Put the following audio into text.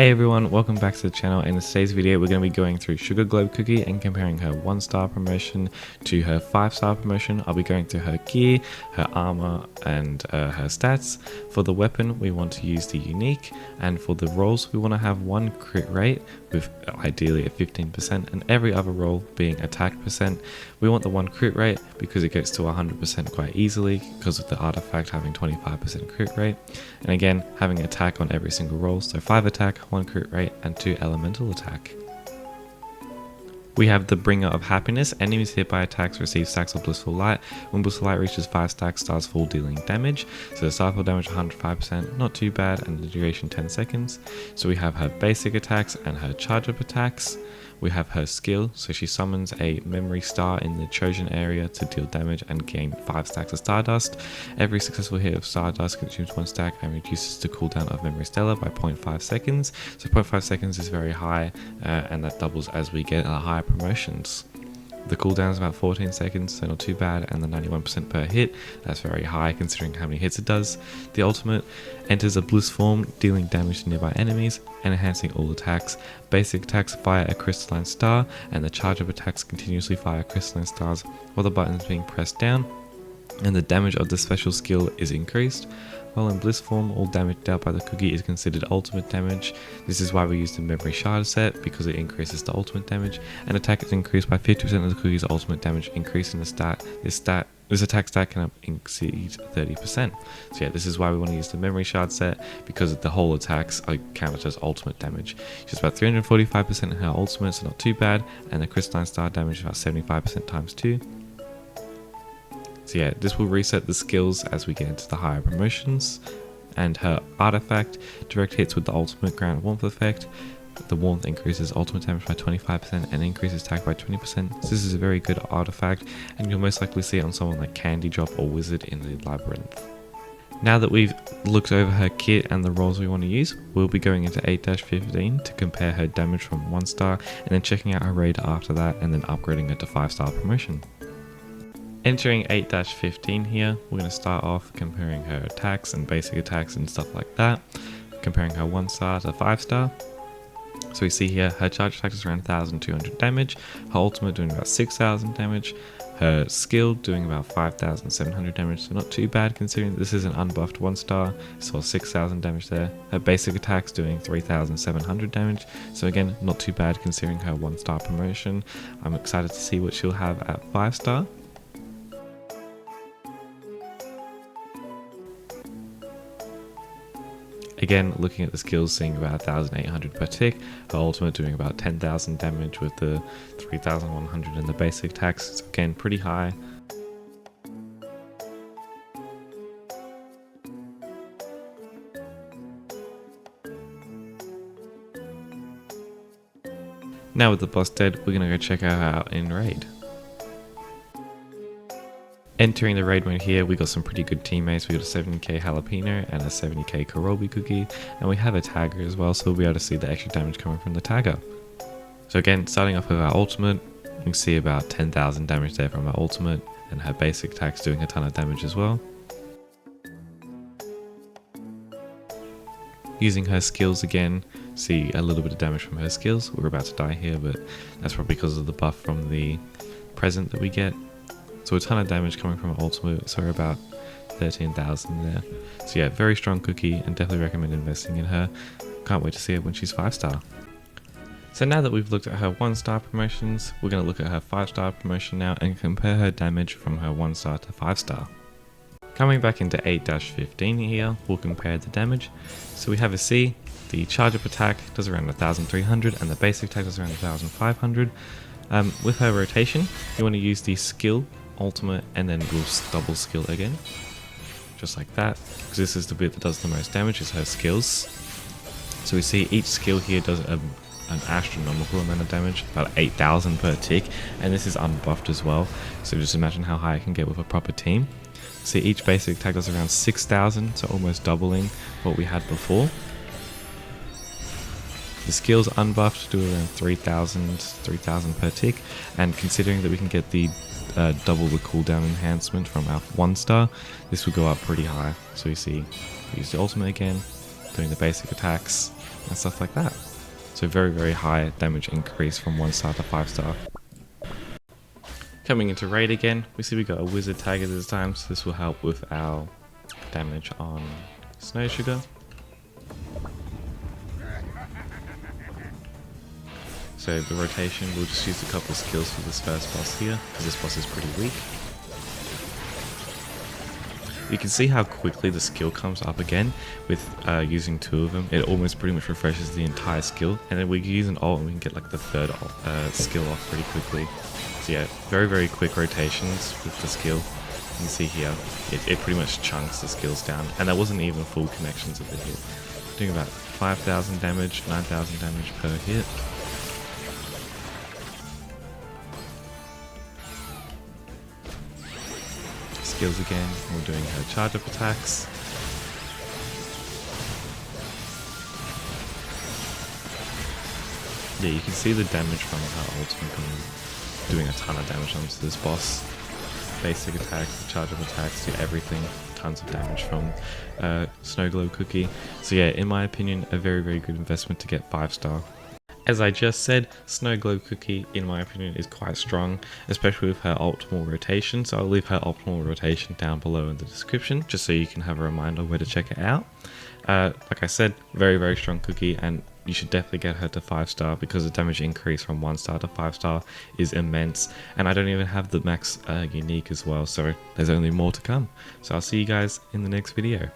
Hey everyone, welcome back to the channel. In today's video we're going to be going through Sugar Globe Cookie and comparing her 1-star promotion to her 5-star promotion. I'll be going through her gear, her armor and her stats. For the weapon we want to use the unique, and for the rolls we want to have one crit rate with ideally a 15% and every other roll being attack percent. We want the one crit rate because it gets to 100% quite easily because of the artifact having 25% crit rate, and again having attack on every single roll, so 5 attack, 1 crit rate and 2 elemental attack. We have the Bringer of Happiness. Enemies hit by attacks receive stacks of Blissful Light. When Blissful Light reaches 5 stacks, starts full dealing damage. So the start full damage 105%, not too bad, and the duration 10 seconds. So we have her basic attacks and her charge up attacks. We have her skill, so she summons a memory star in the Trojan area to deal damage and gain 5 stacks of Stardust. Every successful hit of Stardust consumes 1 stack and reduces the cooldown of Memory Stellar by 0.5 seconds. So 0.5 seconds is very high, and that doubles as we get higher promotions. The cooldown is about 14 seconds, so not too bad, and the 91% per hit, that's very high considering how many hits it does. The ultimate enters a bliss form, dealing damage to nearby enemies and enhancing all attacks. Basic attacks fire a crystalline star, and the charge up attacks continuously fire crystalline stars while the button is being pressed down, and the damage of the special skill is increased. While in Bliss form, all damage dealt by the cookie is considered ultimate damage. This is why we use the Memory Shard set, because it increases the ultimate damage, and attack is increased by 50% of the cookie's ultimate damage, increasing the stat. This attack stat can exceed 30%. So yeah, this is why we want to use the Memory Shard set, because the whole attacks are counted as ultimate damage. She's about 345% in her ultimate, so not too bad, and the Crystalline Star damage is about 75% times 2. So yeah, this will reset the skills as we get into the higher promotions. And her artifact, direct hits with the ultimate grant warmth effect. The warmth increases ultimate damage by 25% and increases attack by 20%. So this is a very good artifact, and you'll most likely see it on someone like Candy Drop or Wizard in the Labyrinth. Now that we've looked over her kit and the rolls we want to use, we'll be going into 8-15 to compare her damage from 1-star, and then checking out her raid after that, and then upgrading it to 5-star promotion. Entering 8-15 here, we're going to start off comparing her attacks and basic attacks and stuff like that, comparing her 1-star to 5-star. So we see here her charge attack is around 1200 damage, her ultimate doing about 6000 damage, her skill doing about 5700 damage, so not too bad considering this is an unbuffed 1-star, so 6000 damage there. Her basic attacks doing 3700 damage, so again not too bad considering her 1-star promotion. I'm excited to see what she'll have at 5-star. Again, looking at the skills, seeing about 1800 per tick, her ultimate doing about 10,000 damage with the 3100 in the basic attacks, so again pretty high. Now with the boss dead, we're going to go check her out in raid. Entering the raid mode here, we got some pretty good teammates. We got a 70k Jalapeno and a 70k Korobi cookie, and we have a tagger as well, so we'll be able to see the extra damage coming from the tagger. So again, starting off with our ultimate, you can see about 10,000 damage there from her ultimate, and her basic attacks doing a ton of damage as well. Using her skills again, see a little bit of damage from her skills. We're about to die here, but that's probably because of the buff from the present that we get. So a ton of damage coming from her ultimate, so we're about 13,000 there. So yeah, very strong cookie, and definitely recommend investing in her. Can't wait to see her when she's 5-star. So now that we've looked at her 1-star promotions, we're going to look at her 5-star promotion now and compare her damage from her 1-star to 5-star. Coming back into 8-15 here, we'll compare the damage. So we have a C, the charge up attack does around 1300 and the basic attack does around 1500. With her rotation, you want to use the skill, ultimate, and then we'll double skill again, just like that, because this is the bit that does the most damage, is her skills. So we see each skill here does an astronomical amount of damage, about 8000 per tick, and this is unbuffed as well, so just imagine how high it can get with a proper team. See, each basic attack does around 6000, so almost doubling what we had before. The skills unbuffed do around 3000 per tick, and considering that we can get the double the cooldown enhancement from our 1-star, this will go up pretty high. So you see, we use the ultimate again, doing the basic attacks, and stuff like that. So very high damage increase from 1 star to 5 star. Coming into raid again, we see we got a wizard tagger this time, so this will help with our damage on Snow Sugar. So the rotation, we'll just use a couple of skills for this first boss here, because this boss is pretty weak. You can see how quickly the skill comes up again with using 2 of them. It almost pretty much refreshes the entire skill, and then we can use an ult and we can get like the 3rd skill off pretty quickly. So yeah, very quick rotations with the skill. You can see here, it pretty much chunks the skills down, and that wasn't even full connections of the hit. Doing about 5,000 damage, 9,000 damage per hit. Skills again, we're doing her charge up attacks. Yeah, you can see the damage from her ultimate doing a ton of damage onto this boss. Basic attacks, charge up attacks, do everything. Tons of damage from Snow Globe Cookie. So yeah, in my opinion, a very good investment to get 5 star. As I just said, Snow Globe Cookie, in my opinion, is quite strong, especially with her optimal rotation, so I'll leave her optimal rotation down below in the description, just so you can have a reminder where to check it out. Like I said, very strong cookie, and you should definitely get her to 5 star, because the damage increase from 1 star to 5 star is immense, and I don't even have the max unique as well, so there's only more to come. So I'll see you guys in the next video.